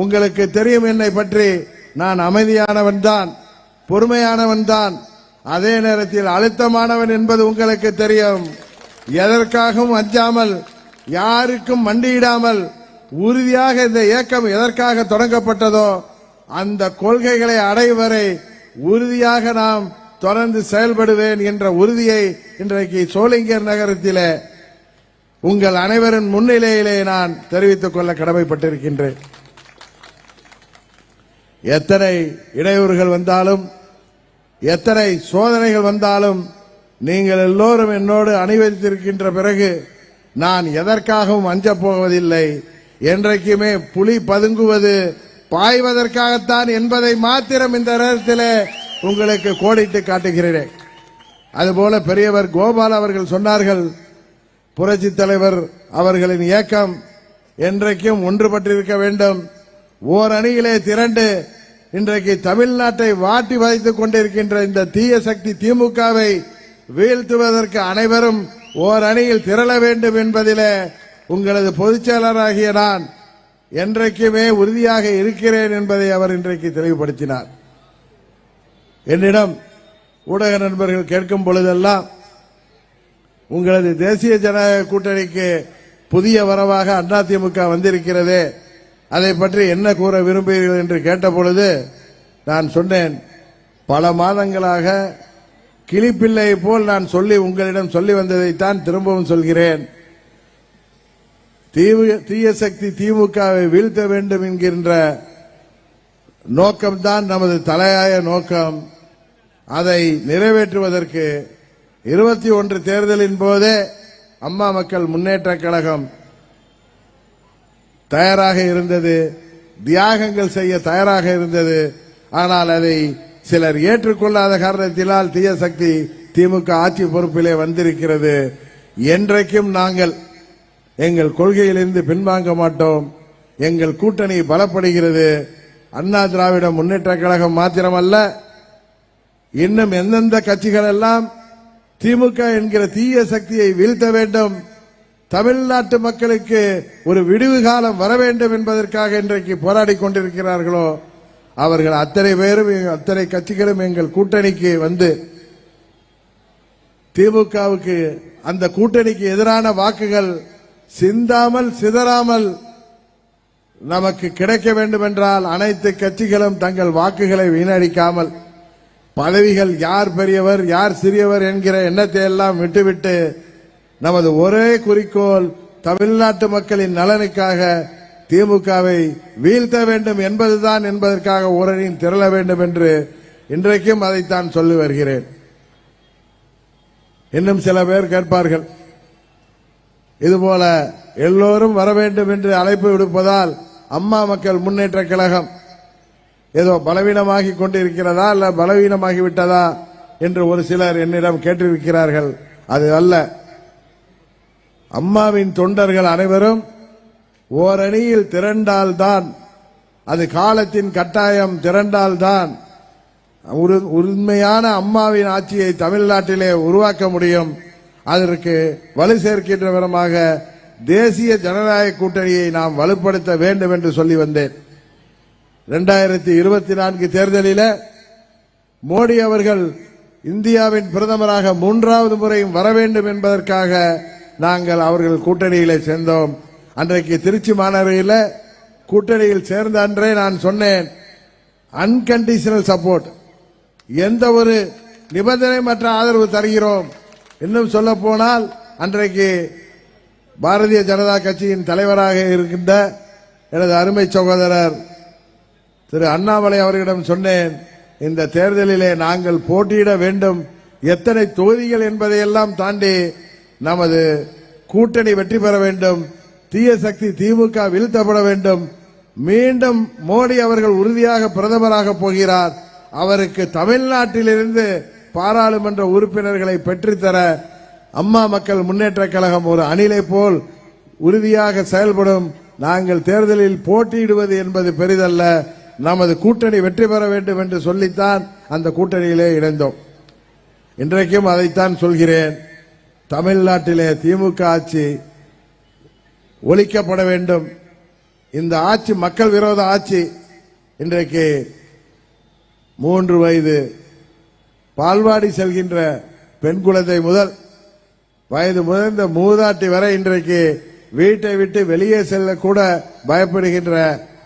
உங்களுக்கு தெரியும், என்னை பற்றி நான் அமைதியானவன் தான், பொறுமையானவன் தான், அதே நேரத்தில் அழுத்தமானவன் என்பது உங்களுக்கு தெரியும். எதற்காகவும் அஞ்சாமல், யாருக்கும் மண்டியிடாமல் உறுதியாக இந்த இயக்கம் எதற்காக தொடங்கப்பட்டதோ அந்த கொள்கைகளை அடையும் வரை உறுதியாக நாம் தொடர்ந்து செயல்படுவேன் என்ற உறுதியை இன்றைக்கு சோளிங்கர் நகரத்திலே உங்கள் அனைவரின் முன்னிலையிலே நான் தெரிவித்துக் கொள்ள கடமைப்பட்டிருக்கின்றேன். எத்தனை இடையூறுகள் வந்தாலும், எத்தனை சோதனைகள் வந்தாலும், நீங்கள் எல்லோரும் என்னோடு அணிவகுத்திருக்கின்ற பிறகு நான் எதற்காகவும் அஞ்சப் போவதில்லை. என்றைக்குமே புலி பதுங்குவது பாய்வதற்காகத்தான் என்பதை மாத்திரம் இந்த நேரத்தில் உங்களுக்கு கோடிட்டு காட்டுகிறேன். அதுபோல பெரியவர் கோபால் அவர்கள் சொன்னார்கள், புரட்சி தலைவர் அவர்களின் இயக்கம் என்றைக்கும் ஒன்றுபட்டிருக்க வேண்டும். ஓர் அணியிலே திரண்டு இன்றைக்கு தமிழ்நாட்டை வாட்டி வதைத்துக் கொண்டிருக்கின்ற இந்த தீய சக்தி திமுகவை வீழ்த்துவதற்கு அனைவரும் ஓர் அணியில் திரள வேண்டும் என்பதிலே உங்களது பொதுச் செயலாளராகிய நான் என்றைக்குமே உறுதியாக இருக்கிறேன் என்பதை அவர் இன்றைக்கு தெளிவுபடுத்தினார். என்னிடம் ஊடக நண்பர்கள் கேட்கும் பொழுதெல்லாம், உங்களது தேசிய ஜனநாயக கூட்டணிக்கு புதிய வரவாக அதிமுக வந்திருக்கிறதே, அதை பற்றி என்ன கூற விரும்புகிறீர்கள் என்று கேட்டபொழுது நான் சொன்னேன், பல மாதங்களாக கிளிப்பிள்ளை போல் நான் உங்களிடம் சொல்லி வந்ததைத்தான் திரும்பவும் சொல்கிறேன். தீய சக்தி திமுகவை வீழ்த்த வேண்டும் என்கின்ற நோக்கம்தான் நமது தலையாய நோக்கம். அதை நிறைவேற்றுவதற்கு 21 தேர்தலின் போதே அம்மா மக்கள் முன்னேற்ற கழகம் தயாராக இருந்தது, தியாகங்கள் செய்ய தயாராக இருந்தது. ஆனால் அதை சிலர் ஏற்றுக்கொள்ளாத காரணத்தினால் தீய சக்தி திமுக ஆட்சி பொறுப்பிலே வந்திருக்கிறது. என்றைக்கும் நாங்கள் எங்கள் கொள்கையிலிருந்து பின்வாங்க மாட்டோம். எங்கள் கூட்டணி பலப்படுகிறது. அண்ணா திராவிட முன்னேற்ற கழகம் மாத்திரமல்ல, இன்னும் எந்தெந்த கட்சிகள் எல்லாம் திமுக என்கிற தீய சக்தியை வீழ்த்த வேண்டும், தமிழ்நாட்டு மக்களுக்கு ஒரு விடிவு காலம் வர வேண்டும் என்பதற்காக இன்றைக்கு போராடி கொண்டிருக்கிறார்களோ அவர்கள் அத்தனை பேரும், அத்தனை கட்சிகளும் எங்கள் கூட்டணிக்கு வந்து திமுகவுக்கு, அந்த கூட்டணிக்கு எதிரான வாக்குகள் சிந்தாமல் சிதறாமல் நமக்கு கிடைக்க வேண்டும் என்றால் அனைத்து கட்சிகளும் தங்கள் வாக்குகளை வீணடிக்காமல், பதவிகள் யார் பெரியவர் யார் சிறியவர் என்கிற எண்ணத்தை எல்லாம் விட்டுவிட்டு நமது ஒரே குறிக்கோள் தமிழ்நாட்டு மக்களின் நலனுக்காக திமுகவை வீழ்த்த வேண்டும் என்பதுதான் என்பதற்காக ஓரணியில் திரள வேண்டும் என்று இன்றைக்கும் அதைத்தான் சொல்லி வருகிறேன். இன்னும் சில பேர் கேட்பார்கள், இதுபோல எல்லோரும் வர வேண்டும் என்று அழைப்பு விடுப்பதால் அம்மா மக்கள் முன்னேற்ற கழகம் ஏதோ பலவீனமாகி கொண்டிருக்கிறதா அல்ல பலவீனமாகிவிட்டதா என்று ஒரு சிலர் என்னிடம் கேட்டிருக்கிறார்கள். அது அல்ல. அம்மாவின் தொண்டர்கள் அனைவரும் ஓரணியில் திரண்டால்தான், அது காலத்தின் கட்டாயம், திரண்டால்தான் உண்மையான அம்மாவின் ஆட்சியை தமிழ்நாட்டிலே உருவாக்க முடியும். அதற்கு வலு சேர்க்கின்ற விதமாக தேசிய ஜனநாயக கூட்டணியை நாம் வலுப்படுத்த வேண்டும் என்று சொல்லி வந்தேன். 2024 தேர்தலில் மோடி அவர்கள் இந்தியாவின் பிரதமராக 3வது முறையும் வர வேண்டும் என்பதற்காக நாங்கள் அவர்கள் கூட்டணியிலே சேர்ந்தோம். அன்றைக்கு திருச்சி மாநகரில் கூட்டணியில் சேர்ந்த அன்றே நான் சொன்னேன், அன்கண்டிஷனல் சப்போர்ட், எந்த ஒரு நிபந்தனையற்ற ஆதரவு தருகிறோம். இன்னும் சொல்ல போனால் அன்றைக்கு பாரதிய ஜனதா கட்சியின் தலைவராக இருக்கின்ற எனது அருமை சகோதரர் திரு அண்ணாமலை அவர்களிடம் சொன்னேன், இந்த தேர்தலிலே நாங்கள் போட்டியிட வேண்டும், எத்தனை தொகுதிகள் என்பதையெல்லாம் தாண்டி நமது கூட்டணி வெற்றி பெற வேண்டும், தீய சக்தி திமுக வீழ்த்தப்பட வேண்டும், மீண்டும் மோடி அவர்கள் உறுதியாக பிரதமராக போகிறார், அவருக்கு தமிழ்நாட்டிலிருந்து பாராளுமன்ற உறுப்பினர்களை பெற்றுத்தர அம்மா மக்கள் முன்னேற்ற கழகம் ஒரு அணிலை போல் உறுதியாக செயல்படும். நாங்கள் தேர்தலில் போட்டியிடுவது என்பது பெரிதல்ல, நமது கூட்டணி வெற்றி பெற வேண்டும் என்று சொல்லித்தான் அந்த கூட்டணியிலே இணைந்தோம். இன்றைக்கும் அதைத்தான் சொல்கிறேன். தமிழ்நாட்டிலே திமுக ஆட்சி ஒழிக்கப்பட வேண்டும் இந்த ஆட்சி மக்கள் விரோத ஆட்சி. இன்றைக்கு 3 வயது பால்வாடி செல்கின்ற பெண் குழந்தை முதல் வயது முதிர்ந்த மூதாட்டி வரை இன்றைக்கு வீட்டை விட்டு வெளியே செல்ல கூட பயப்படுகின்ற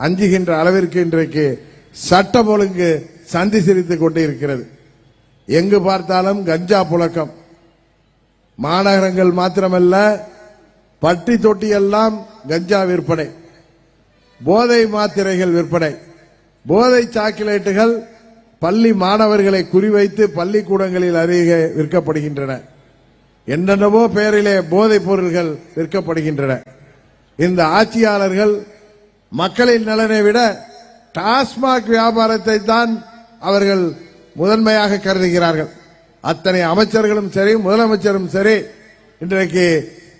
அஞ்சுகின்ற அளவிற்கு இன்றைக்கு சட்டம் ஒழுங்கு சந்தி சிரித்துக் கொண்டிருக்கிறது. எங்கு பார்த்தாலும் கஞ்சா புழக்கம். மாநகரங்கள் மாத்திரமல்ல, பட்டி தொட்டியெல்லாம் கஞ்சா விற்பனை, போதை மாத்திரைகள் விற்பனை, போதை சாக்லேட்டுகள் பள்ளி மாணவர்களை குறிவைத்து பள்ளிக்கூடங்களில் அருகே விற்கப்படுகின்றன. என்னென்னவோ பெயரிலே போதைப் பொருள்கள் விற்கப்படுகின்றன. இந்த ஆட்சியாளர்கள் மக்களின் நலனை விட டாஸ்மாக் வியாபாரத்தை தான் அவர்கள் முதன்மையாக கருதுகிறார்கள். அத்தனை அமைச்சர்களும் சரி, முதலமைச்சரும் சரி, இன்றைக்கு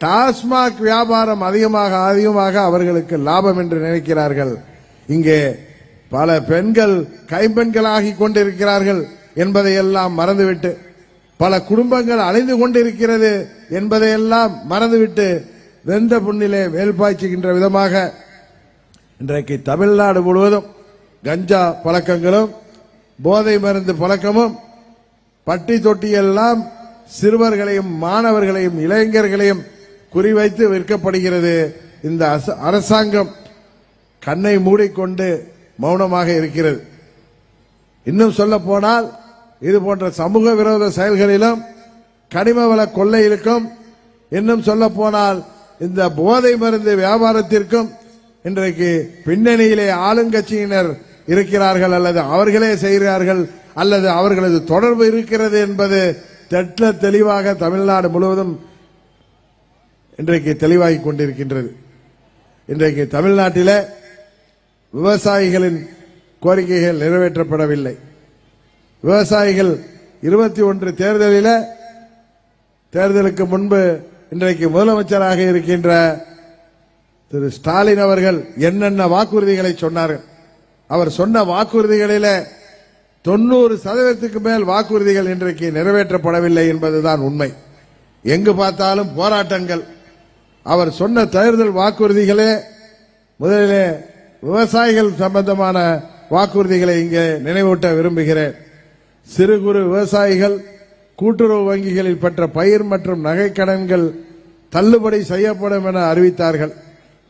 டாஸ்மாக் வியாபாரம் அதிகமாக அவர்களுக்கு லாபம் என்று நினைக்கிறார்கள். இங்கே பல பெண்கள் கைம்பெண்களாகி கொண்டிருக்கிறார்கள் என்பதையெல்லாம் மறந்துவிட்டு, பல குடும்பங்கள் அழிந்து கொண்டிருக்கிறது என்பதையெல்லாம் மறந்துவிட்டு, வெந்த புண்ணிலே வேல் பாய்ச்சுகின்ற விதமாக இன்றைக்கு தமிழ்நாடு முழுவதும் கஞ்சா பழக்கங்களும் போதை மருந்து பழக்கமும் பட்டி தொட்டியெல்லாம் சிறுவர்களையும் மாணவர்களையும் இளைஞர்களையும் குறிவைத்து விற்கப்படுகிறது. இந்த அரசாங்கம் கண்ணை மூடிக்கொண்டு மௌனமாக இருக்கிறது. இன்னும் சொல்ல போனால், இது போன்ற சமூக விரோத செயல்களிலும் கனிமவள கொள்ளையிலுக்கும், இன்னும் சொல்ல போனால் இந்த போதை மருந்து வியாபாரத்திற்கும் இன்றைக்கு பின்னணியிலே ஆளுங்கட்சியினர் இருக்கிறார்கள், அல்லது அவர்களே செய்கிறார்கள், அல்லது அவர்களது தொடர்பு இருக்கிறது என்பது தெட்ட தெளிவாக தமிழ்நாடு முழுவதும் இன்றைக்கு தெளிவாகிக் கொண்டிருக்கின்றது. இன்றைக்கு தமிழ்நாட்டிலே விவசாயிகளின் கோரிக்கைகள் நிறைவேற்றப்படவில்லை. விவசாயிகள் 21 தேர்தலுக்கு முன்பு இன்றைக்கு முதலமைச்சராக இருக்கின்ற திரு ஸ்டாலின் அவர்கள் என்னென்ன வாக்குறுதிகளை சொன்னார்கள். அவர் சொன்ன வாக்குறுதிகளிலே 90% மேல் வாக்குறுதிகள் இன்றைக்கு நிறைவேற்றப்படவில்லை என்பதுதான் உண்மை. எங்கு பார்த்தாலும் போராட்டங்கள். அவர் சொன்ன தேர்தல் வாக்குறுதிகளே, முதலிலே விவசாயிகள் சம்பந்தமான வாக்குறுதிகளை இங்கே நினைவூட்ட விரும்புகிறேன். சிறு குறு விவசாயிகள் கூட்டுறவு வங்கிகளில் பெற்ற பயிர் மற்றும் நகை கடன்கள் தள்ளுபடி செய்யப்படும் என அறிவித்தார்கள்.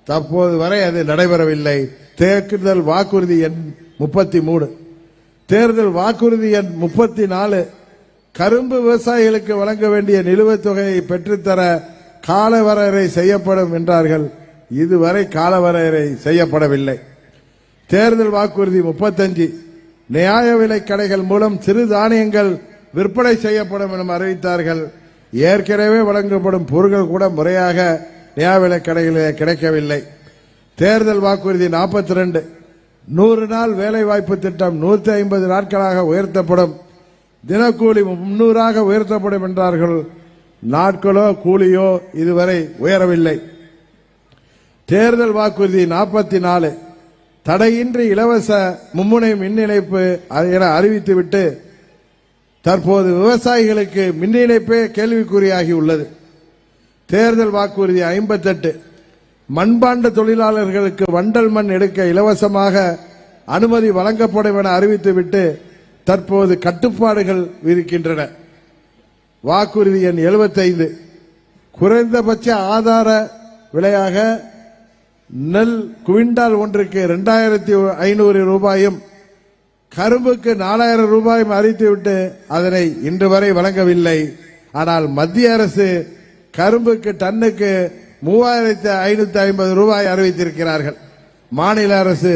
தற்போது வரை அது நடைபெறவில்லை. தேர்தல் வாக்குறுதி எண் 33, தேர்தல் வாக்குறுதி எண் 34, கரும்பு விவசாயிகளுக்கு வழங்க வேண்டிய நிலுவைத் தொகையை பெற்றுத்தர காலவரையறை செய்யப்படும் என்றார்கள். இதுவரை காலவரையறை செய்யப்படவில்லை. தேர்தல் வாக்குறுதி 35, நியாய விலை கடைகள் மூலம் சிறு தானியங்கள் விற்பனை செய்யப்படும் என அறிவித்தார்கள். ஏற்கனவே வழங்கப்படும் பொருட்கள் கூட முறையாக நியாய விலை கடைகளில் கிடைக்கவில்லை. தேர்தல் வாக்குறுதி 42, 100 நாள் வேலை வாய்ப்பு திட்டம் 150 நாட்களாக உயர்த்தப்படும், தினக்கூலி 300 உயர்த்தப்படும் என்றார்கள். நாட்களோ கூலியோ இதுவரை உயரவில்லை. தேர்தல் வாக்குறுதி 44, தடையின்றி இலவச மும்முனை மின் இணைப்பு என அறிவித்துவிட்டு தற்போது விவசாயிகளுக்கு மின் இணைப்பே கேள்விக்குறியாகி உள்ளது. தேர்தல் வாக்குறுதி 58, மண்பாண்ட தொழிலாளர்களுக்கு வண்டல் மண் எடுக்க இலவசமாக அனுமதி வழங்கப்படும் என அறிவித்துவிட்டு தற்போது கட்டுப்பாடுகள் விதிக்கின்றன. வாக்குறுதி எண் 75, குறைந்தபட்ச ஆதார விலையாக நெல் குவிண்டால் ஒன்றுக்கு 2500 ரூபாயும் கரும்புக்கு 4000 ரூபாயும் அறிவித்துவிட்டு அதனை இன்று வரை வழங்கவில்லை. ஆனால் மத்திய அரசு கரும்புக்கு டன்னுக்கு 3550 ரூபாய் அறிவித்திருக்கிறார்கள். மாநில அரசு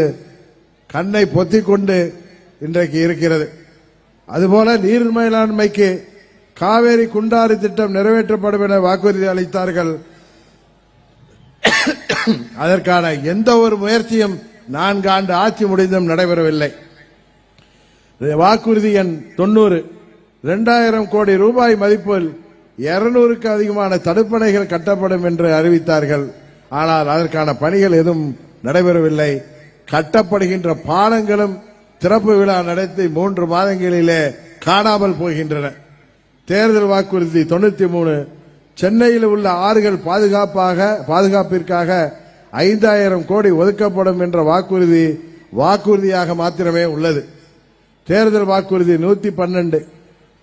கண்ணை பொத்திக் கொண்டு இன்றைக்கு இருக்கிறது. அதுபோல நீர் மேலாண்மைக்கு காவேரி குண்டாறு திட்டம் நிறைவேற்றப்படும் என வாக்குறுதி அளித்தார்கள். அதற்கான எந்த ஒரு முயற்சியும் 4 ஆண்டு ஆட்சி முடிந்தும் நடைபெறவில்லை. வாக்குறுதி எண் 90, 2000 கோடி ரூபாய் மதிப்பில் 200க்கு அதிகமான தடுப்பணைகள் கட்டப்படும் என்று அறிவித்தார்கள். ஆனால் அதற்கான பணிகள் எதுவும் நடைபெறவில்லை. கட்டப்படுகின்ற பாலங்களும் திறப்பு விழா நடத்தி 3 மாதங்களிலே காணாமல் போகின்றன. தேர்தல் வாக்குறுதி 93, சென்னையில் உள்ள ஆறுகள் பாதுகாப்பிற்காக 5000 கோடி ஒதுக்கப்படும் என்ற வாக்குறுதியாக மாத்திரமே உள்ளது. தேர்தல் வாக்குறுதி 112.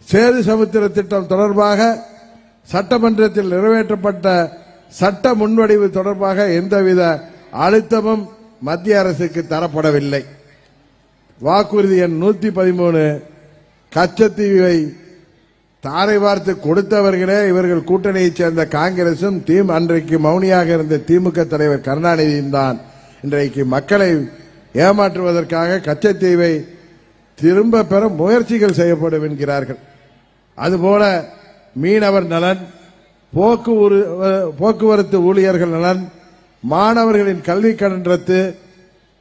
சேது சமுத்திர திட்டம் தொடர்பாக சட்டமன்றத்தில் நிறைவேற்றப்பட்ட சட்ட முன்வடிவு தொடர்பாக எந்தவித அழுத்தமும் மத்திய அரசுக்கு தரப்படவில்லை. வாக்குறுதி எண் 113. கச்சத்தீவை தாரை வார்த்து கொடுத்தவர்களே இவர்கள் கூட்டணியைச் சேர்ந்த காங்கிரசும் அன்றைக்கு மௌனியாக இருந்த திமுக தலைவர் கருணாநிதியும் தான். இன்றைக்கு மக்களை ஏமாற்றுவதற்காக கச்சத்தீவை திரும்ப பெற முயற்சிகள் செய்யப்படும் என்கிறார்கள். அதுபோல மீனவர் நலன், போக்குவரத்து ஊழியர்கள் நலன், மாணவர்களின் கல்வி கடன் ரத்து,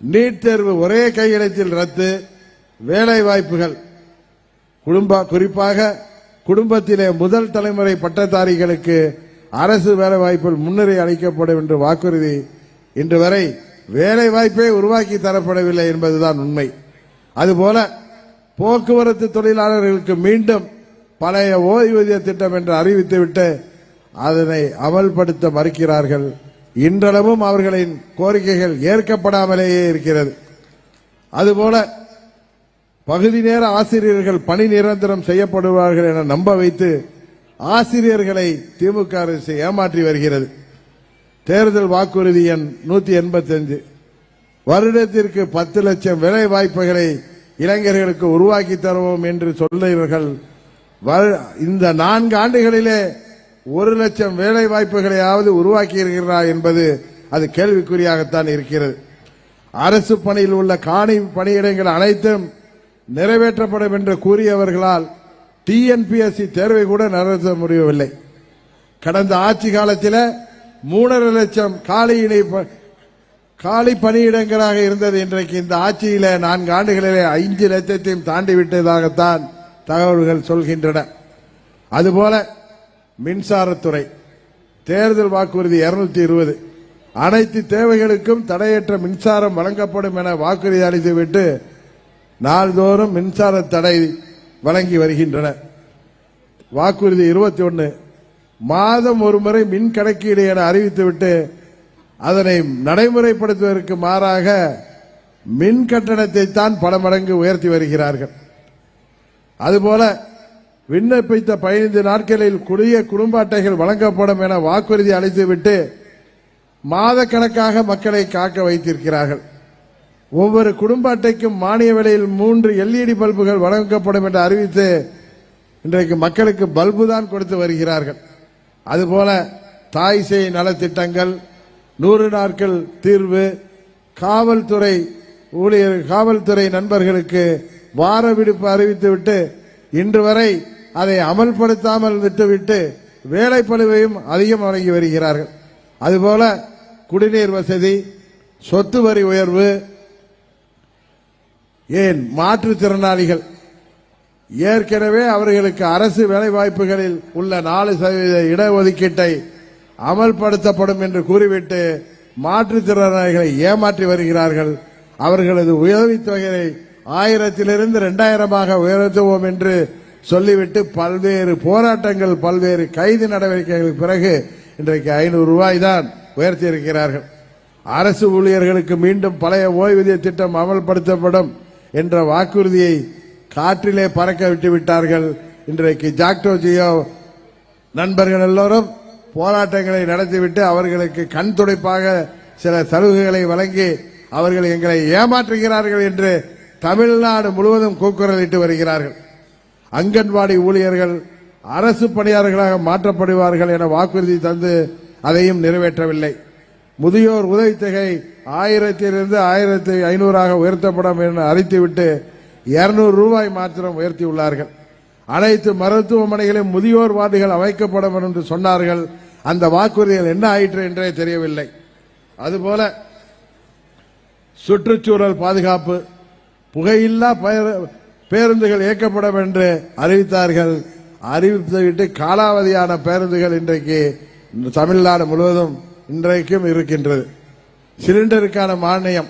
நீட் தேர்வு ஒரே கையெழுத்தில் ரத்து, வேலை வாய்ப்புகள் குறிப்பாக குடும்பத்திலே முதல் தலைமுறை பட்டதாரிகளுக்கு அரசு வேலை வாய்ப்பில் முன்னுரிமை அளிக்கப்படும் என்று வாக்குறுதி இன்று வரை வேலை வாய்ப்பை உருவாக்கி தரப்படவில்லை என்பதுதான் உண்மை. அதுபோல போக்குவரத்து தொழிலாளர்களுக்கு மீண்டும் பழைய ஓய்வூதிய திட்டம் என்று அறிவித்துவிட்டு அதனை அமல்படுத்த மறுக்கிறார்கள். இன்றளவும் அவர்களின் கோரிக்கைகள் ஏற்கப்படாமலேயே இருக்கிறது. அதுபோல பகுதி நேர ஆசிரியர்கள் பணி நிரந்தரம் செய்யப்படுவார்கள் என நம்ப வைத்து ஆசிரியர்களை திமுக அரசு ஏமாற்றி வருகிறது. தேர்தல் வாக்குறுதி எண் 185. வருடத்திற்கு 10 லட்சம் வேலை வாய்ப்புகளை இளைஞர்களுக்கு உருவாக்கி தருவோம் என்று சொல்லுகிறார்கள். இந்த 4 ஆண்டுகளிலே 1 லட்சம் வேலை வாய்ப்புகளையாவது உருவாக்கி இருக்கிறார் என்பது அது கேள்விக்குறியாகத்தான் இருக்கிறது. அரசு பணியில் உள்ள காணி பணியிடங்கள் அனைத்தும் நிறைவேற்றப்படும் என்று கூறியவர்களால் டிஎன்பிஎஸ்சி தேர்வை கூட நடத்த முடியவில்லை. கடந்த ஆட்சி காலத்தில் 3.5 லட்சம் காலி பணியிடங்களாக இருந்தது. இன்றைக்கு இந்த ஆட்சியில 4 ஆண்டுகளிலே 5 லட்சத்தையும் தாண்டிவிட்டதாகத்தான் தகவல்கள் சொல்கின்றன. அதுபோல மின்சாரத்துறை தேர்தல் வாக்குறுதி 220. அனைத்து தேவைகளுக்கும் தடையற்ற மின்சாரம் வழங்கப்படும் என வாக்குறுதி அளித்துவிட்டு நாள்தோறும் மின்சார தடை வழங்கி வருகின்றனர். வாக்குறுதி 21. மாதம் ஒருமுறை மின் கணக்கீடு என அறிவித்துவிட்டு அதனை நடைமுறைப்படுத்துவதற்கு மாறாக மின் கட்டணத்தை தான் பல மடங்கு உயர்த்தி வருகிறார்கள். அதுபோல விண்ணப்பித்த 15 நாட்களில் குடும்ப அட்டைகள் வழங்கப்படும் என வாக்குறுதி அளித்துவிட்டு மாத கணக்காக மக்களை காக்க வைத்திருக்கிறார்கள். ஒவ்வொரு குடும்ப அட்டைக்கும் மானிய விலையில் 3 LED பல்புகள் வழங்கப்படும் என்று அறிவித்து இன்றைக்கு மக்களுக்கு பல்பு தான் கொடுத்து வருகிறார்கள். அதுபோல தாய் சேய் நலத்திட்டங்கள், 100 நாட்கள் தீர்வு, காவல்துறை நண்பர்களுக்கு வார விடுப்பு அறிவித்துவிட்டு இன்று வரை அதை அமல்படுத்தாமல் விட்டுவிட்டு வேலைப்பளுவையும் அதிகம் வழங்கி வருகிறார்கள். அதுபோல குடிநீர் வசதி, சொத்து வரி உயர்வு, ஏன் மாற்றுத்திறனாளிகள் ஏற்கனவே அவர்களுக்கு அரசு வேலைவாய்ப்புகளில் உள்ள 4% இடஒதுக்கீட்டை அமல்படுத்தப்படும் என்று கூறிவிட்டு மாற்றுத்திறனாளிகளை ஏமாற்றி வருகிறார்கள். அவர்களது உதவித்தொகையை 1000 2000 உயர்த்துவோம் என்று சொல்லிவிட்டு பல்வேறு போராட்டங்கள், பல்வேறு கைது நடவடிக்கைகளுக்கு பிறகு இன்றைக்கு 500 ரூபாய் தான் உயர்த்தியிருக்கிறார்கள். அரசு ஊழியர்களுக்கு மீண்டும் பழைய ஓய்வூதிய திட்டம் அமல்படுத்தப்படும் என்ற வாக்குறுதியை காற்றிலே பறக்க விட்டு விட்டார்கள். இன்றைக்கு ஜாக்டோ ஜியோ நண்பர்கள் எல்லோரும் போராட்டங்களை நடத்திவிட்டு அவர்களுக்கு கண் துடைப்பாக சில சலுகைகளை வழங்கி அவர்கள் எங்களை ஏமாற்றுகிறார்கள் என்று தமிழ்நாடு முழுவதும் கூக்குரலிட்டு வருகிறார்கள். அங்கன்வாடி ஊழியர்கள் அரசு பணியாளர்களாக மாற்றப்படுவார்கள் என வாக்குறுதி தந்து அதையும் நிறைவேற்றவில்லை. முதியோர் உதவித்தொகை 1000 1500 உயர்த்தப்படும் என அறிவித்துவிட்டு 200 ரூபாய் மாத்திரம் உயர்த்தியுள்ளார்கள். அனைத்து மருத்துவமனைகளிலும் முதியோர் வார்டுகள் அமைக்கப்படும் என்று சொன்னார்கள். அந்த வாக்குறுதிகள் என்ன ஆயிற்று என்றே தெரியவில்லை. அதுபோல சுற்றுச்சூழல் பாதுகாப்பு, புகையில்லா பேருந்துகள் இயக்கப்படும் என்று அறிவித்தார்கள். அறிவித்துவிட்டு காலாவதியான பேருந்துகள் இன்றைக்கு தமிழ்நாடு முழுவதும் இன்றைக்கும் இருக்கின்றது. சிலிண்டருக்கான மானியம்,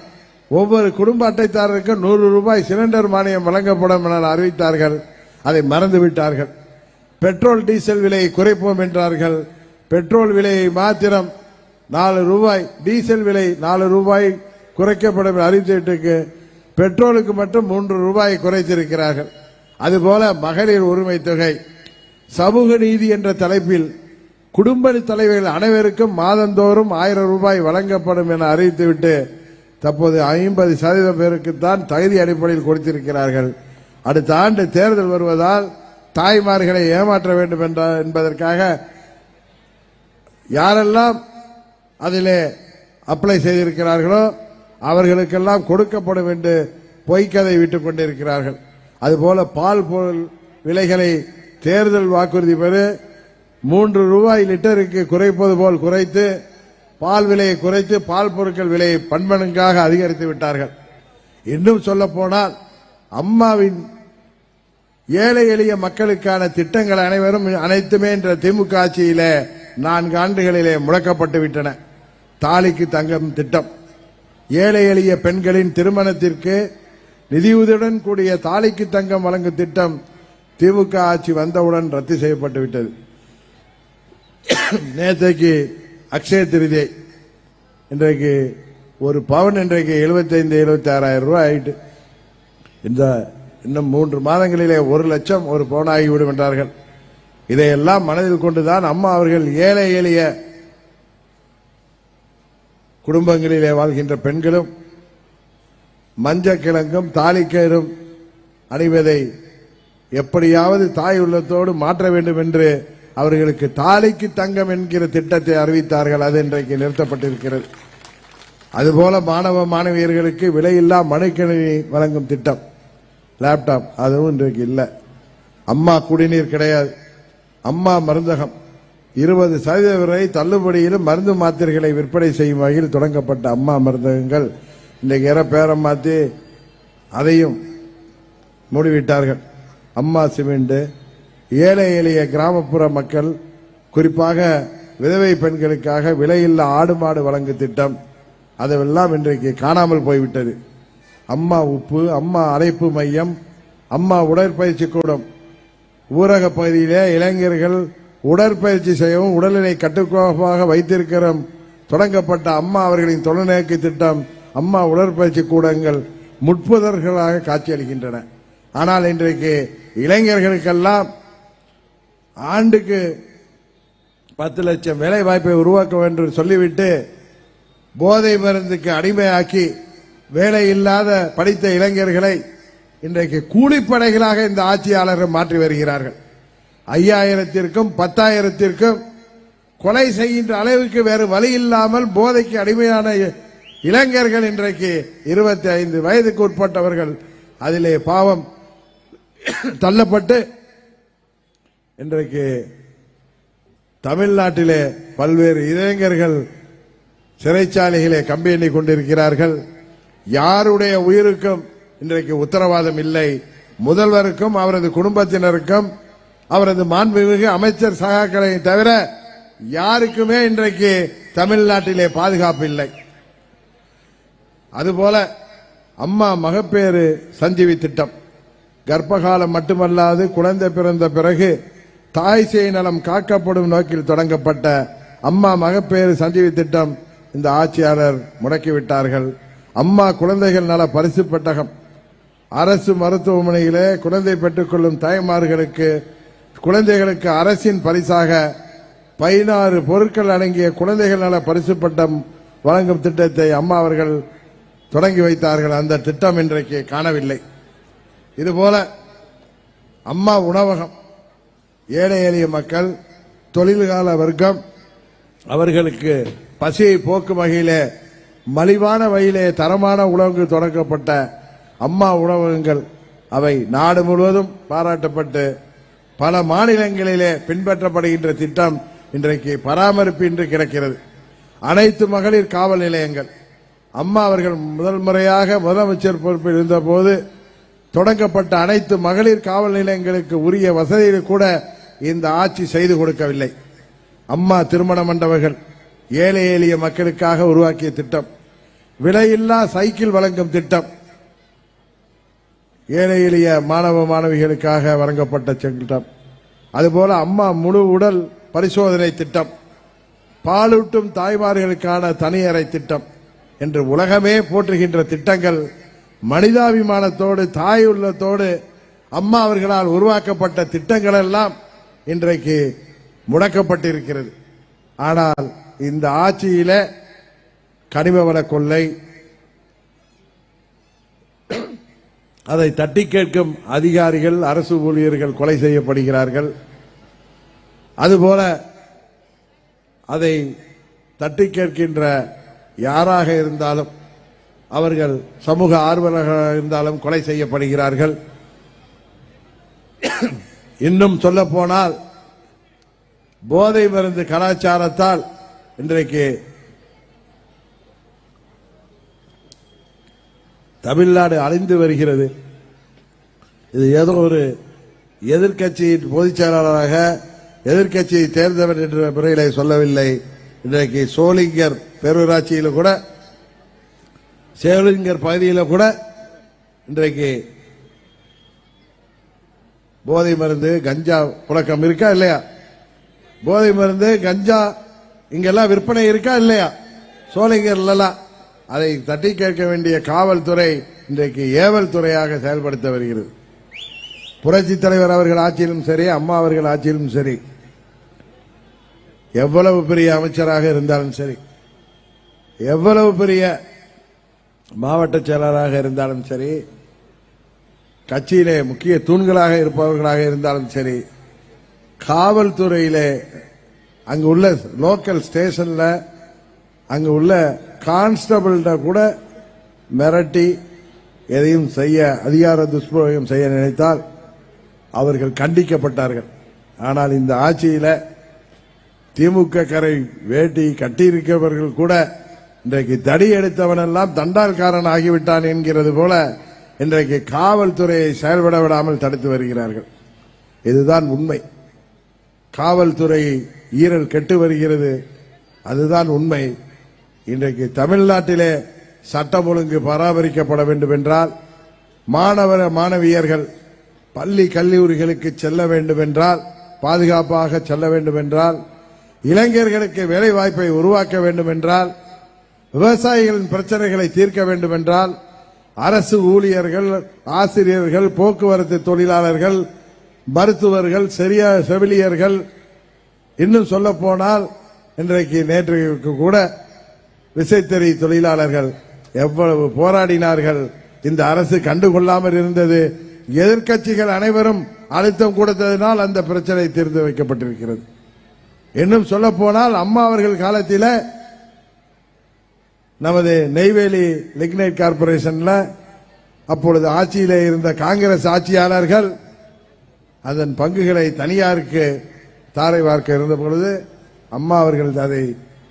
ஒவ்வொரு குடும்ப அட்டைதாரருக்கும் 100 ரூபாய் சிலிண்டர் மானியம் வழங்கப்படும் என அறிவித்தார்கள். அதை மறந்துவிட்டார்கள். பெட்ரோல் டீசல் விலையை குறைப்போம் என்றார்கள். பெட்ரோல் விலையை மாத்திரம் 4 ரூபாய் டீசல் விலை 4 ரூபாய் குறைக்கப்படும் அறிவித்துக்கு பெட்ரோலுக்கு மட்டும் 3 ரூபாய் குறைத்திருக்கிறார்கள். அதுபோல மகளிர் உரிமை தொகை, சமூக நீதி என்ற தலைப்பில் குடும்ப தலைவர்கள் அனைவருக்கும் மாதந்தோறும் 1000 ரூபாய் வழங்கப்படும் என அறிவித்துவிட்டு தற்போது 50% பேருக்குத்தான் தகுதி அடிப்படையில் கொடுத்திருக்கிறார்கள். அடுத்த ஆண்டு தேர்தல் வருவதால் தாய்மார்களை ஏமாற்ற வேண்டும் என்பதற்காக யாரெல்லாம் அதிலே அப்ளை செய்திருக்கிறார்களோ அவர்களுக்கெல்லாம் கொடுக்கப்படும் என்று பொய்க்கதை விட்டுக் கொண்டிருக்கிறார்கள். அதுபோல பால் பொருள் விலைகளை தேர்தல் வாக்குறுதி பெறு 3 ரூபாய் லிட்டருக்கு குறைப்பது போல் குறைத்து பால் விலையை குறைத்து பால் பொருட்கள் விலையை பன்மடங்காக அதிகரித்து விட்டார்கள். இன்னும் சொல்ல போனால் அம்மாவின் ஏழை எளிய மக்களுக்கான திட்டங்கள் அனைத்துமே என்ற திமுக ஆட்சியிலே 4 ஆண்டுகளிலே முடக்கப்பட்டு விட்டன. தாலிக்கு தங்கம் திட்டம், ஏழை எளிய பெண்களின் திருமணத்திற்கு நிதியுதவியுடன் கூடிய தாலிக்கு தங்கம் வழங்கும் திட்டம் திமுக ஆட்சி வந்தவுடன் ரத்து செய்யப்பட்டு விட்டது. நேற்றைக்கு அக்ஷய திருதியை, இன்றைக்கு ஒரு பவுன் இன்றைக்கு 75,000-76,000 ரூபாய் ஆயிட்டு. இந்த இன்னும் 3 மாதங்களிலே 1 லட்சம் ஒரு பவுன் ஆகிவிடும் என்றார்கள். இதையெல்லாம் மனதில் கொண்டுதான் அம்மா அவர்கள் ஏழை எளிய குடும்பங்களிலே வாழ்கின்ற பெண்களும் மஞ்சக்கிழங்கும் தாலிக்கயிறும் அணிவதை எப்படியாவது தாய் உள்ளத்தோடு மாற்ற வேண்டும் என்று அவர்களுக்கு தாலிக்கு தங்கம் என்கிற திட்டத்தை அறிவித்தார்கள். அது இன்றைக்கு நிறுத்தப்பட்டிருக்கிறது. அதுபோல மாணவ மாணவியர்களுக்கு விலையில்லா மடிக்கணினி வழங்கும் திட்டம், லேப்டாப், அதுவும் இன்றைக்கு இல்லை. அம்மா குடிநீர் கிடையாது. அம்மா மருந்தகம் 20% வரை தள்ளுபடியிலும் மருந்து மாத்திரைகளை விற்பனை செய்யும் வகையில் தொடங்கப்பட்ட அம்மா மருந்தகங்கள் இன்றைக்கு பேரம் மாற்றி அதையும் மூடிவிட்டார்கள். அம்மா சிமெண்ட், ஏழை எளிய கிராமப்புற மக்கள், குறிப்பாக விதவை பெண்களுக்காக விலையில்லா ஆடு மாடு வழங்கும் திட்டம், அதெல்லாம் இன்றைக்கு காணாமல் போய்விட்டது. அம்மா உப்பு, அம்மா அரைப்பு மையம், அம்மா உடற்பயிற்சி கூடம், ஊரக பகுதியிலே இளைஞர்கள் உடற்பயிற்சி செய்யவும் உடல்நிலை கட்டுக்கோப்பாக வைத்திருக்கிற தொடங்கப்பட்ட அம்மா அவர்களின் தொலைநோக்கு திட்டம், அம்மா உடற்பயிற்சி கூடங்கள் முட்புதர்களாக காட்சியளிக்கின்றன. ஆனால் இன்றைக்கு இளைஞர்களுக்கெல்லாம் ஆண்டுக்கு 10 லட்சம் வேலை வாய்ப்பை உருவாக்க வேண்டும் என்று சொல்லிவிட்டு போதை மருந்துக்கு அடிமையாக்கி வேலை இல்லாத படித்த இளைஞர்களை இன்றைக்கு கூலிப்படைகளாக இந்த ஆட்சியாளர்கள் மாற்றி வருகிறார்கள். 5000-க்கும் 10,000-க்கும் கொலை செய்கின்ற அளவுக்கு வேறு வழி இல்லாமல் போதைக்கு அடிமையான இளைஞர்கள் இன்றைக்கு 25 வயதுக்கு உட்பட்டவர்கள் அதிலே பாவம் தள்ளப்பட்டு இன்றைக்கு தமிழ்நாட்டிலே பல்வேறு இளைஞர்கள் சிறைச்சாலைகளே கம்பி எண்ணிக் கொண்டிருக்கிறார்கள். யாருடைய உயிருக்கும் இன்றைக்கு உத்தரவாதம் இல்லை. முதல்வருக்கும் அவரது குடும்பத்தினருக்கும் அவரது மாண்புமிகு அமைச்சர் சகாக்களை தவிர யாருக்குமே இன்றைக்கு தமிழ்நாட்டிலே பாதுகாப்பு இல்லை. அதுபோல அம்மா மகப்பேறு சஞ்சீவி திட்டம், கர்ப்பகாலம் மட்டுமல்லாது குழந்தை பிறந்த பிறகு தாய் சேய் நலம் காக்கப்படும் நோக்கில் தொடங்கப்பட்ட அம்மா மகப்பேறு சஞ்சீவி திட்டம் இந்த ஆட்சியாளர் முடக்கிவிட்டார்கள். அம்மா குழந்தைகள் நல பரிசு பெட்டகம், அரசு மருத்துவமனையிலே குழந்தை பெற்றுக்கொள்ளும் தாய்மார்களுக்கு குழந்தைகளுக்கு அரசின் பரிசாக 16 பொருட்கள் அடங்கிய குழந்தைகள் நல பரிசு பட்டம் வழங்கும் திட்டத்தை அம்மா அவர்கள் தொடங்கி வைத்தார்கள். அந்த திட்டம் இன்றைக்கு காணவில்லை. இதுபோல அம்மா உணவகம், ஏழை எளிய மக்கள், தொழில்கால வர்க்கம் அவர்களுக்கு பசியை போக்கும் வகையிலே மலிவான வகையிலே தரமான உணவுக்கு தொடங்கப்பட்ட அம்மா உணவகங்கள் அவை நாடு முழுவதும் பாராட்டப்பட்டு பல மாநிலங்களிலே பின்பற்றப்படுகின்ற திட்டம் இன்றைக்கு பராமரிப்பின்றி கிடக்கிறது. அனைத்து மகளிர் காவல் நிலையங்கள், அம்மா அவர்கள் முதல் முறையாக முதலமைச்சர் பொறுப்பில் இருந்தபோது தொடங்கப்பட்ட அனைத்து மகளிர் காவல் நிலையங்களுக்கு உரிய வசதியை கூட இந்த ஆட்சி செய்து கொடுக்கவில்லை. அம்மா திருமண மண்டபங்கள் ஏழை எளிய மக்களுக்காக உருவாக்கிய திட்டம், விலையில்லா சைக்கிள் வழங்கும் திட்டம், ஏழை எளிய மாணவ மாணவிகளுக்காக வழங்கப்பட்ட திட்டம், அதுபோல அம்மா முழு உடல் பரிசோதனை திட்டம், பாலூட்டும் தாய்மார்களுக்கான தனியறை திட்டம் என்று உலகமே போற்றுகின்ற திட்டங்கள் மனிதாபிமானத்தோடு தாய் உள்ளத்தோடு அம்மா அவர்களால் உருவாக்கப்பட்ட திட்டங்கள் எல்லாம் இன்றைக்கு முடக்கப்பட்டிருக்கிறது. ஆனால் இந்த ஆட்சியில கனிமவள கொள்ளை, அதை தட்டி கேட்கும் அதிகாரிகள், அரசு ஊழியர்கள் கொலை செய்யப்படுகிறார்கள். அதுபோல அதை தட்டி கேட்கின்ற யாராக இருந்தாலும், அவர்கள் சமூக ஆர்வலர்களாக இருந்தாலும் கொலை செய்யப்படுகிறார்கள். இன்னும் சொல்ல போனால் போதை மருந்து கலாச்சாரத்தால் இன்றைக்கு தமிழ்நாடு அழிந்து வருகிறது. இது ஏதோ ஒரு எதிர்க்கட்சியின் பொதுச் செயலாளராக எதிர்க்கட்சியை தேர்ந்தவர் என்ற முறையிலே சொல்லவில்லை. இன்றைக்கு சோளிங்கர் பேரூராட்சியில் கூட, சோளிங்கர் பகுதியில் கூட இன்றைக்கு போதை மருந்து கஞ்சா புழக்கம் இருக்கா இல்லையா? போதை மருந்து கஞ்சா இங்கெல்லாம் விற்பனை இருக்கா இல்லையா? சோளிங்கர்லாம் அதை தட்டி கேட்க வேண்டிய காவல்துறை இன்றைக்கு ஏவல் துறையாக செயல்படுத்த வருகிறது. புரட்சி தலைவர் அவர்கள் ஆட்சியிலும் சரி, அம்மா அவர்கள் ஆட்சியிலும் சரி, எவ்வளவு பெரிய அமைச்சராக இருந்தாலும் சரி, எவ்வளவு பெரிய மாவட்ட செயலராக இருந்தாலும் சரி, கட்சியிலே முக்கிய தூண்களாக இருப்பவர்களாக இருந்தாலும் சரி, காவல்துறையிலே அங்கு உள்ள லோக்கல் ஸ்டேஷன்ல அங்கு உள்ள கான்ஸ்டபிள்கிட்ட கூட மிரட்டி எதையும் செய்ய, அதிகார துஷ்பிரயோகம் செய்ய நினைத்தால் அவர்கள் கண்டிக்கப்பட்டார்கள். ஆனால் இந்த ஆட்சியில திமுக கரை வேட்டி கட்டியிருக்கிறவர்கள் கூட இன்றைக்கு தடி எடுத்தவனெல்லாம் தண்டால்காரன் ஆகிவிட்டான் என்கிறது போல இன்றைக்கு காவல்துறையை செயல்பட விடாமல் தடுத்து வருகிறார்கள். இதுதான் உண்மை. காவல்துறை ஈரல் கெட்டு வருகிறது. அதுதான் உண்மை. இன்றைக்கு தமிழ்நாட்டிலே சட்டம் ஒழுங்கு பராமரிக்கப்பட வேண்டும் என்றால், மாணவியர்கள் பள்ளி கல்லூரிகளுக்கு செல்ல வேண்டும் என்றால், பாதுகாப்பாக செல்ல வேண்டும் என்றால், இளைஞர்களுக்கு வேலை வாய்ப்பை உருவாக்க வேண்டும் என்றால், விவசாயிகளின் பிரச்சனைகளை தீர்க்க வேண்டும் என்றால், அரசு ஊழியர்கள், ஆசிரியர்கள், போக்குவரத்து தொழிலாளர்கள், மருத்துவர்கள், செவிலியர்கள், இன்னும் சொல்ல போனால் இன்றைக்கு நேற்று கூட விசைத்தறி தொழிலாளர்கள் எவ்வளவு போராடினார்கள். இந்த அரசு கண்டுகொள்ளாமல் இருந்தது. எதிர்க்கட்சிகள் அனைவரும் அழுத்தம் கொடுத்ததனால் அந்த பிரச்சனை தீர்த்து வைக்கப்பட்டிருக்கிறது. இன்னும் சொல்ல போனால் அம்மா அவர்கள் காலத்தில் நமது நெய்வேலி லிக்னைட் கார்பரேஷன்ல அப்பொழுது ஆட்சியிலே இருந்த காங்கிரஸ் ஆட்சியாளர்கள் அதன் பங்குகளை தனியாருக்கு தாரை வார்க்க இருந்த பொழுது அம்மா அவர்கள் அதை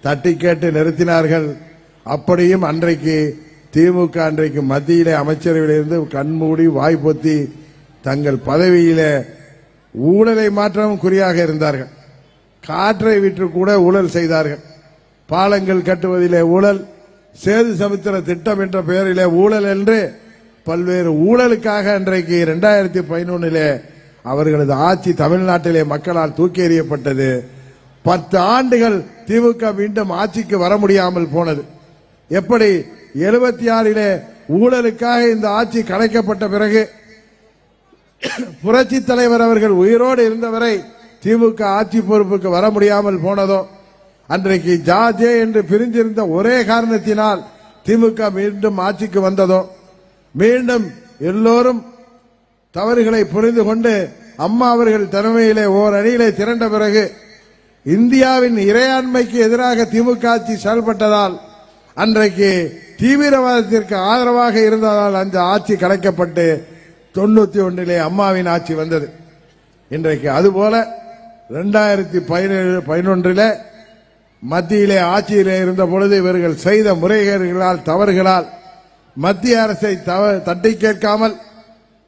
தட்டி கேட்டு நிறுத்தினார்கள். அப்படியும் அன்றைக்கு திமுக அன்றைக்கு மத்தியிலே அமைச்சரவையிலிருந்து கண்மூடி வாய் பொத்தி தங்கள் பதவியிலே ஊழலை மாற்றவும் குறியாக இருந்தார்கள். காற்றை விற்று கூட ஊழல் செய்தார்கள். பாலங்கள் கட்டுவதிலே ஊழல், சேது சமுத்திர திட்டம் என்ற பெயரிலே ஊழல் என்று பல்வேறு ஊழலுக்காக இன்றைக்கு 2011 அவர்களது ஆட்சி தமிழ்நாட்டிலே மக்களால் தூக்கி எறியப்பட்டது. 10 ஆண்டுகள் திமுக மீண்டும் ஆட்சிக்கு வர முடியாமல் போனது. எப்படி 76 ஊழலுக்காக இந்த ஆட்சி கலைக்கப்பட்ட பிறகு புரட்சி தலைவர் அவர்கள் உயிரோடு இருந்தவரை திமுக ஆட்சி பொறுப்புக்கு வர முடியாமல் போனதோ, அன்றைக்கு ஜாஜே என்று பிரிஞ்சிருந்த ஒரே காரணத்தினால் திமுக மீண்டும் ஆட்சிக்கு வந்ததோ, மீண்டும் எல்லோரும் தவறுகளை புரிந்து கொண்டு அம்மா அவர்கள் தலைமையிலே ஓர் அணியிலே திரண்ட பிறகு இந்தியாவின் இறையாண்மைக்கு எதிராக திமுக ஆட்சி செயல்பட்டதால், அன்றைக்கு தீவிரவாதத்திற்கு ஆதரவாக இருந்ததால் அந்த ஆட்சி கலைக்கப்பட்டு 91 அம்மாவின் ஆட்சி வந்தது. இன்றைக்கு அதுபோல 2011 மத்தியிலே ஆட்சியிலே இருந்த பொழுது இவர்கள் செய்த முறைகேடுகளால், தவறுகளால் மத்திய அரசை தட்டி கேட்காமல்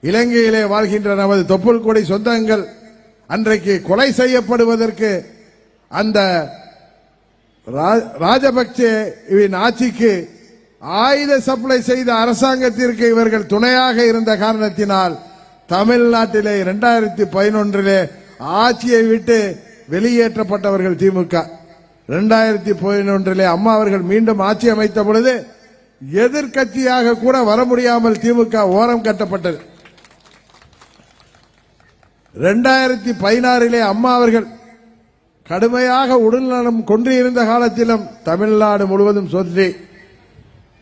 இலங்கையிலே வாழ்கின்ற நமது தொப்புள் கொடி சொந்தங்கள் அன்றைக்கு கொலை செய்யப்படுவதற்கு அந்த ராஜபக்சேவின் ஆட்சிக்கு ஆயுத சப்ளை செய்த அரசாங்கத்திற்கு இவர்கள் துணையாக இருந்த காரணத்தினால் தமிழ்நாட்டிலே 2011 ஆட்சியை விட்டு வெளியேற்றப்பட்டவர்கள் திமுக. 2011 அம்மா அவர்கள் மீண்டும் ஆட்சி அமைத்த பொழுது எதிர்க்கட்சியாக கூட வர முடியாமல் திமுக ஓரம் கட்டப்பட்டது. 2016 அம்மா அவர்கள் கடுமையாக உடல்நலம் கொன்றிருந்த காலத்திலும் தமிழ்நாடு முழுவதும் சொல்லி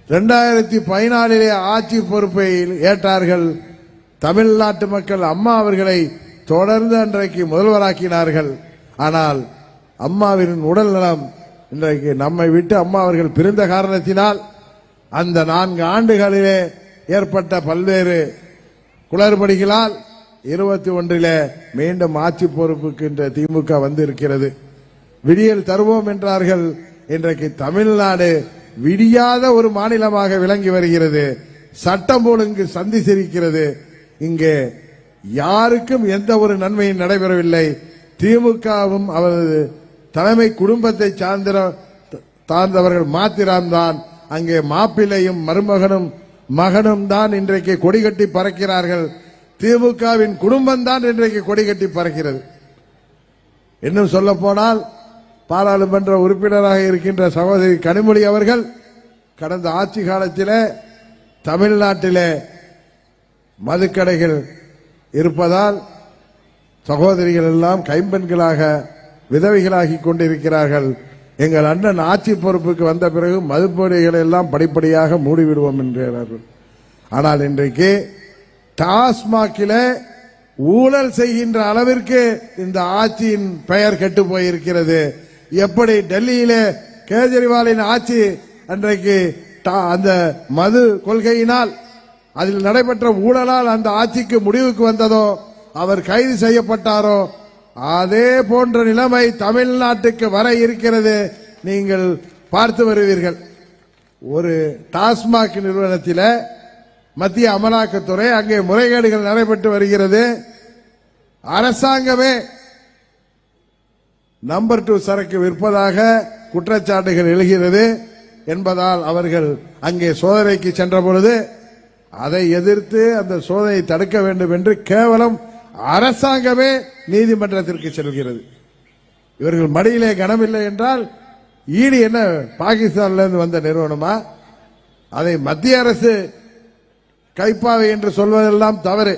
2014 ஆட்சி பொறுப்பை ஏற்றார்கள். தமிழ்நாட்டு மக்கள் அம்மா அவர்களை தொடர்ந்து அன்றைக்கு முதல்வராக்கினார்கள். ஆனால் அம்மாவின் உடல் நலம் இன்றைக்கு நம்மை விட்டு அம்மா அவர்கள் பிரிந்த காரணத்தினால் அந்த 4 ஆண்டுகளிலே ஏற்பட்ட பல்வேறு குளறுபடிகளால் 21 மீண்டும் ஆட்சி பொறுப்புக்கு இன்று திமுக வந்திருக்கிறது. விடியல் தருவோம் என்றார்கள். இன்றைக்கு தமிழ்நாடு விடியாத ஒரு மாநிலமாக விளங்கி வருகிறது. சட்டம் ஒழுங்கு சந்தி சிரிக்கிறது. இங்கே யாருக்கும் எந்த ஒரு நன்மையும் நடைபெறவில்லை. திமுகவும் அவரது தலைமை குடும்பத்தை சார்ந்தவர்கள் மாத்திரம்தான் அங்கே மாப்பிள்ளையும் மருமகனும் மகனும் தான் இன்றைக்கு கொடிகட்டி பறக்கிறார்கள். திமுகவின் குடும்பம் தான் இன்றைக்கு கொடிகட்டி பறக்கிறது. இன்னும் சொல்ல போனால் பாராளுமன்ற உறுப்பினராக இருக்கின்ற சகோதரி கனிமொழி அவர்கள் கடந்த ஆட்சி காலத்திலே தமிழ்நாட்டிலே மதுக்கடைகள் இருப்பதால் சகோதரிகள் எல்லாம் கைம்பெண்களாக விதவைகளாகி கொண்டிருக்கிறார்கள். எங்கள் அண்ணன் ஆட்சி பொறுப்புக்கு வந்த பிறகு மதுப்பொடிகளை எல்லாம் படிப்படியாக மூடிவிடுவோம் என்கிறார்கள். ஆனால் இன்றைக்கு டாஸ்மாகில ஊழல் செய்கின்ற அளவிற்கு இந்த ஆட்சியின் பெயர் கெட்டு போயிருக்கிறது. எப்படி டெல்லியிலே கேஜரிவாலின் ஆட்சி அன்றைக்கு அந்த மது கொள்கையினால் அதில் நடைபெற்ற ஊழலால் அந்த ஆட்சிக்கு முடிவுக்கு வந்ததோ, அவர் கைது செய்யப்பட்டாரோ, அதே போன்ற நிலைமை தமிழ்நாட்டுக்கு வர இருக்கிறது. நீங்கள் பார்த்து வருவீர்கள். ஒரு டாஸ்மாக் நிறுவனத்தில் மத்திய அமலாக்கத்துறை அங்கே முறைகேடுகள் நடைபெற்று வருகிறது. அரசாங்கமே நம்பர் 2 சரக்கு விற்பதாக குற்றச்சாட்டுகள் எழுகிறது என்பதால் அவர்கள் அங்கே சோதனைக்கு சென்ற பொழுது அதை எதிர்த்து அந்த சோதனையை தடுக்க வேண்டும் என்று கேவலம் அரசாங்கமே நீதிமன்றத்திற்கு செல்கிறது. இவர்கள் மடியிலே கனமில்லை என்றால் ஈடு என்ன பாகிஸ்தானிலிருந்து வந்த நிறுவனமா? அதை மத்திய அரசு கைப்பாவை என்று சொல்வதெல்லாம் தவறு.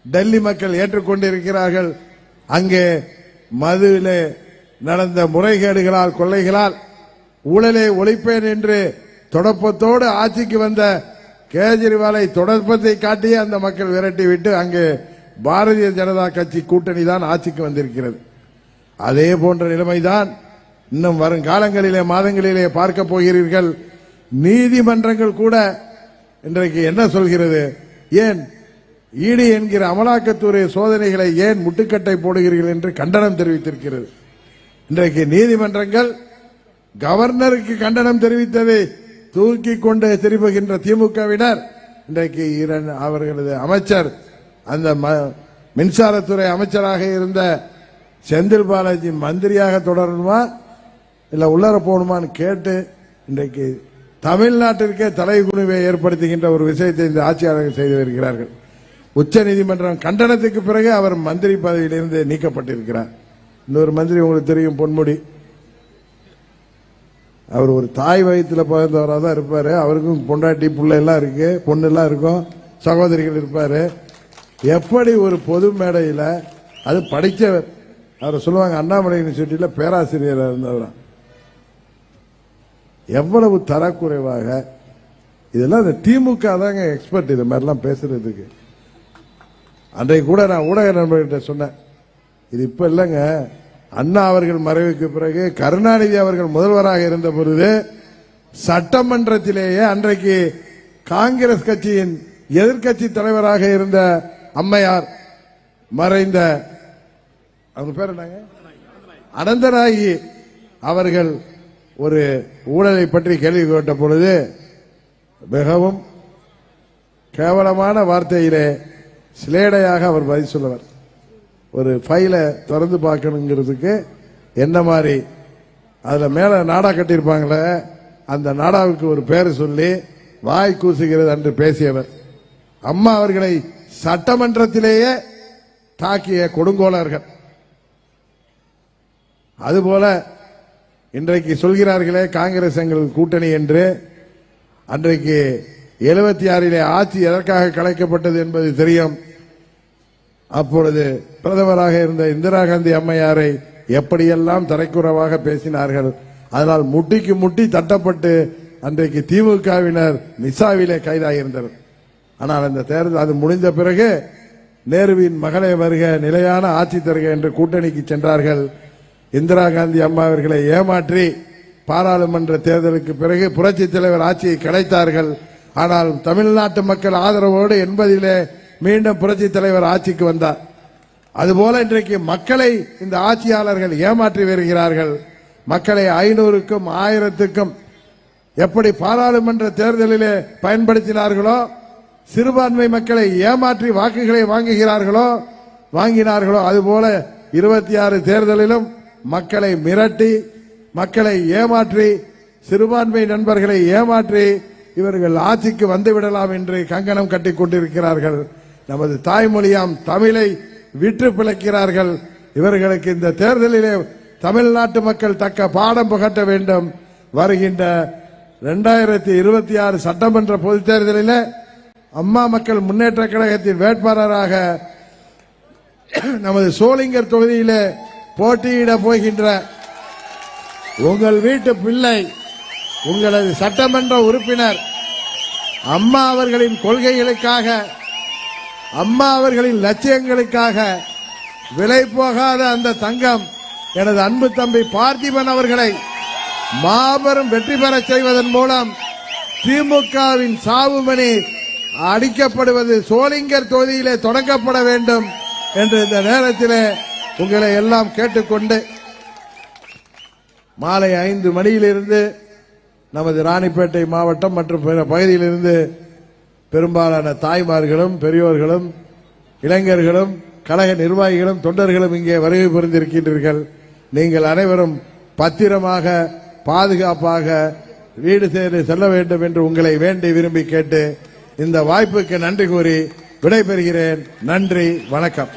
டெல்லி மக்கள் ஏற்றுக்கொண்டிருக்கிறார்கள். அங்கே மதுவிலே நடந்த முறைகேடுகளால் கொள்ளைகளால் ஊழலை ஒழிப்பேன் என்று தொடப்பத்தோடு ஆட்சிக்கு வந்த கேஜரிவாலை தொடர்பத்தை காட்டியே அந்த மக்கள் விரட்டிவிட்டு அங்கே பாரதிய ஜனதா கட்சி கூட்டணி தான் ஆட்சிக்கு வந்திருக்கிறது. அதே போன்ற நிலைமைதான் இன்னும் வரும் காலங்களிலே மாதங்களிலே பார்க்க போகிறீர்கள். நீதிமன்றங்கள் கூட இன்றைக்கு என்ன சொல்கிறது? ஏன் ஈடி என்கிற அமலாக்கத்துறை சோதனைகளை ஏன் முட்டுக்கட்டை போடுகிறீர்கள் என்று கண்டனம் தெரிவித்திருக்கிறது. இன்றைக்கு நீதிமன்றங்கள் கவர்னருக்கு கண்டனம் தெரிவித்ததை தூக்கி கொண்டு திரும்புகின்ற திமுகவினர் இன்றைக்கு அவர்களது அமைச்சர் அந்த மின்சாரத்துறை அமைச்சராக இருந்த செந்தில் பாலாஜி மந்திரியாக தொடரணுமா இல்ல உள்ளர போகணுமான்னு கேட்டு இன்றைக்கு தமிழ்நாட்டிற்கே தலைகுனிவை ஏற்படுத்துகின்ற ஒரு விஷயத்தை இந்த ஆட்சியாளர்கள் செய்து வருகிறார்கள். உச்ச நீதிமன்றம் கண்டனத்துக்கு பிறகு அவர் மந்திரி பதவியிலிருந்து நீக்கப்பட்டிருக்கிறார். இன்னொரு மந்திரி உங்களுக்கு தெரியும், பொன்முடி. அவர் ஒரு தாய் வயிற்றுல பிறந்தவராக தான் இருப்பாரு. அவருக்கும் பொண்டாட்டி புள்ள எல்லாம் இருக்கு, பொண்ணு எல்லாம் இருக்கும், சகோதரிகள் இருப்பாரு. எப்படி ஒரு பொது மேடையில் அது படித்தவர், அவர் சொல்லுவாங்க அண்ணாமலை யூனிவர்சிட்டியில பேராசிரியராக இருந்தவர். எவ்வளவு தரக்குறைவாக! இதெல்லாம் இந்த திமுக தாங்க எக்ஸ்பர்ட் இது மாதிரிலாம் பேசுறதுக்கு. அன்றைக்கு கூட நான் ஊடக நண்பர்கிட்ட சொன்னேன், இது இப்ப இல்லைங்க, அண்ணா அவர்கள் மறைவுக்கு பிறகு கருணாநிதி அவர்கள் முதல்வராக இருந்த பொழுது சட்டமன்றத்திலேயே அன்றைக்கு காங்கிரஸ் கட்சியின் எதிர்கட்சி தலைவராக இருந்த அம்மையார் மறைந்த அவங்க பேர் என்னங்க, அனந்தநாயகி அவர்கள் ஒரு ஊழலை பற்றி கேள்வி கேட்ட பொழுது மிகவும் கேவலமான வார்த்தையிலே சிலேடையாக அவர் பதில் சொல்லுவார். ஒரு ஃபைலை திறந்து பார்க்கணுங்கிறதுக்கு என்ன மாதிரி அதுல மேல நாடா கட்டியிருப்பாங்களே அந்த நாடாவுக்கு ஒரு பேர் சொல்லி வாய் கூசுகிறது என்று பேசியவர். அம்மா அவர்களை சட்டமன்றத்திலேயே தாக்கிய கொடுங்கோலர்கள். அதுபோல இன்றைக்கு சொல்கிறார்களே காங்கிரஸ் எங்கள் கூட்டணி என்று. அன்றைக்கு 76 ஆட்சி எதற்காக கலைக்கப்பட்டது என்பது தெரியும். அப்பொழுது பிரதமராக இருந்த இந்திரா காந்தி அம்மையாரை எப்படியெல்லாம் தரைக்குறவாக பேசினார்கள். அதனால் முட்டிக்கு முட்டி தட்டப்பட்டு அன்றைக்கு திமுகவினர் மிசாவிலே கைதாகியிருந்தனர். ஆனால் அந்த தேர்தல் அது முடிந்த பிறகு நேருவின் மகளே வருக, நிலையான ஆட்சி தருக என்று கூட்டணிக்கு சென்றார்கள். இந்திரா காந்தி அம்மா அவர்களை ஏமாற்றி பாராளுமன்ற தேர்தலுக்கு பிறகு புரட்சி தலைவர் ஆட்சியை கிடைத்தார்கள். ஆனால் தமிழ்நாட்டு மக்கள் ஆதரவோடு 80 மீண்டும் புரட்சி தலைவர் ஆட்சிக்கு வந்தார். அதுபோல இன்றைக்கு மக்களை இந்த ஆட்சியாளர்கள் ஏமாற்றி வருகிறார்கள். மக்களை 500க்கும் 1000க்கும் எப்படி பாராளுமன்ற தேர்தலிலே பயன்படுத்தினார்களோ, சிறுபான்மை மக்களை ஏமாற்றி வாக்குகளை வாங்கினார்களோ அதுபோல 26 தேர்தலிலும் மக்களை மிரட்டி, மக்களை ஏமாற்றி, சிறுபான்மை நண்பர்களை ஏமாற்றி இவர்கள் ஆட்சிக்கு வந்துவிடலாம் என்று கங்கணம் கட்டிக் கொண்டிருக்கிறார்கள். நமது தாய்மொழியாம் தமிழை விற்று பிழைக்கிறார்கள். இவர்களுக்கு இந்த தேர்தலிலே தமிழ்நாட்டு மக்கள் தக்க பாடம் புகட்ட வேண்டும். வருகின்ற 2026 சட்டமன்ற பொதுத் தேர்தலில் அம்மா மக்கள் முன்னேற்ற கழகத்தின் வேட்பாளராக நமது சோளிங்கர் தொகுதியிலே போட்டியிட போகின்ற உங்கள் வீட்டு பிள்ளை, உங்களது சட்டமன்ற உறுப்பினர், அம்மா அவர்களின் கொள்கைகளுக்காக, அம்மா அவர்களின் லட்சியங்களுக்காக விலை போகாத அந்த தங்கம் எனது அன்பு தம்பி பார்த்திபன் அவர்களை மாபெரும் வெற்றி பெற செய்வதன் மூலம் திமுகவின் சாவுமணி அடிக்கப்படுவது சோளிங்கர் தொகுதியிலே தொடங்கப்பட வேண்டும் என்று இந்த நேரத்திலே உங்களை எல்லாம் கேட்டுக்கொண்டு மாலை 5 மணியிலிருந்து நமது ராணிப்பேட்டை மாவட்டம் மற்றும் பிற பகுதியிலிருந்து பெரும்பாலான தாய்மார்களும் பெரியோர்களும் இளைஞர்களும் கழக நிர்வாகிகளும் தொண்டர்களும் இங்கே வருகை புரிந்திருக்கின்றீர்கள். நீங்கள் அனைவரும் பத்திரமாக பாதுகாப்பாக வீடு செல்ல வேண்டும் என்று உங்களை வேண்டி விரும்பி கேட்டு இந்த வாய்ப்புக்கு நன்றி கூறி விடைபெறுகிறேன். நன்றி, வணக்கம்.